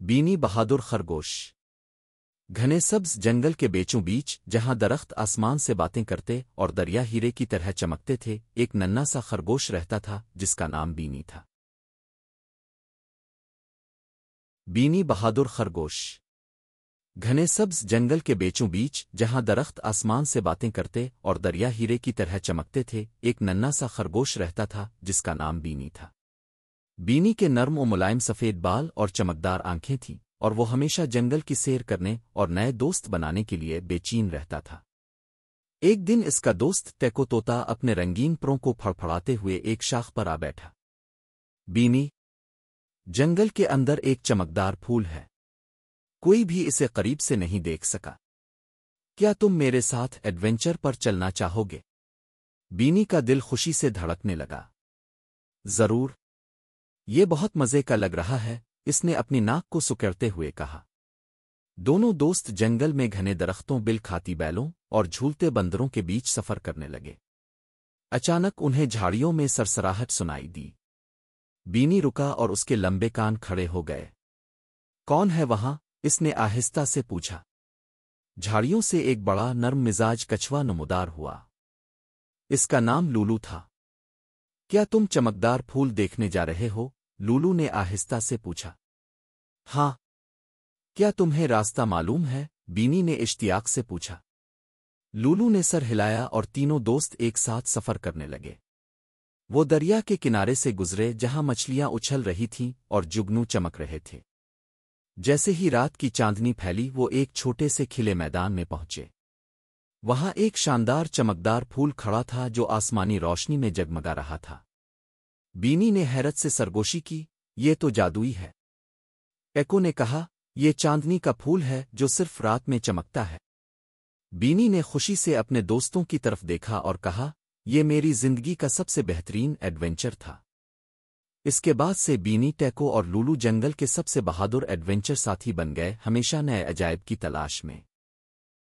بینی بہادر خرگوش گھنے سبز جنگل کے بیچوں بیچ جہاں درخت آسمان سے باتیں کرتے اور دریا ہیرے کی طرح چمکتے تھے، ایک ننھا سا خرگوش رہتا تھا جس کا نام بینی تھا۔ بینی بہادر خرگوش گھنے سبز جنگل کے بیچوں بیچ جہاں درخت آسمان سے باتیں کرتے اور دریا ہیرے کی طرح چمکتے تھے، ایک ننھا سا خرگوش رہتا تھا جس کا نام بینی تھا۔ بینی کے نرم و ملائم سفید بال اور چمکدار آنکھیں تھیں، اور وہ ہمیشہ جنگل کی سیر کرنے اور نئے دوست بنانے کے لیے بے چین رہتا تھا۔ ایک دن اس کا دوست ٹیکو طوطا اپنے رنگین پروں کو پھڑپھڑاتے ہوئے ایک شاخ پر آ بیٹھا۔ بینی، جنگل کے اندر ایک چمکدار پھول ہے، کوئی بھی اسے قریب سے نہیں دیکھ سکا، کیا تم میرے ساتھ ایڈونچر پر چلنا چاہو گے؟ بینی کا دل خوشی سے دھڑکنے لگا۔ ضرور، یہ بہت مزے کا لگ رہا ہے، اس نے اپنی ناک کو سکڑتے ہوئے کہا۔ دونوں دوست جنگل میں گھنے درختوں، بل کھاتی بیلوں اور جھولتے بندروں کے بیچ سفر کرنے لگے۔ اچانک انہیں جھاڑیوں میں سرسراہٹ سنائی دی۔ بینی رکا اور اس کے لمبے کان کھڑے ہو گئے۔ کون ہے وہاں؟ اس نے آہستہ سے پوچھا۔ جھاڑیوں سے ایک بڑا نرم مزاج کچھوا نمودار ہوا۔ اس کا نام لولو تھا۔ کیا تم چمکدار پھول دیکھنے جا رہے ہو؟ لولو نے آہستہ سے پوچھا۔ ہاں، کیا تمہیں راستہ معلوم ہے؟ بینی نے اشتیاق سے پوچھا۔ لولو نے سر ہلایا اور تینوں دوست ایک ساتھ سفر کرنے لگے۔ وہ دریا کے کنارے سے گزرے جہاں مچھلیاں اچھل رہی تھیں اور جگنو چمک رہے تھے۔ جیسے ہی رات کی چاندنی پھیلی، وہ ایک چھوٹے سے کھلے میدان میں پہنچے۔ وہاں ایک شاندار چمکدار پھول کھڑا تھا جو آسمانی روشنی میں جگمگا رہا تھا۔ بینی نے حیرت سے سرگوشی کی، یہ تو جادوئی ہے۔ ٹیکو نے کہا، یہ چاندنی کا پھول ہے جو صرف رات میں چمکتا ہے۔ بینی نے خوشی سے اپنے دوستوں کی طرف دیکھا اور کہا، یہ میری زندگی کا سب سے بہترین ایڈونچر تھا۔ اس کے بعد سے بینی، ٹیکو اور لولو جنگل کے سب سے بہادر ایڈونچر ساتھی بن گئے، ہمیشہ نئے عجائب کی تلاش میں۔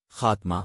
خاتمہ۔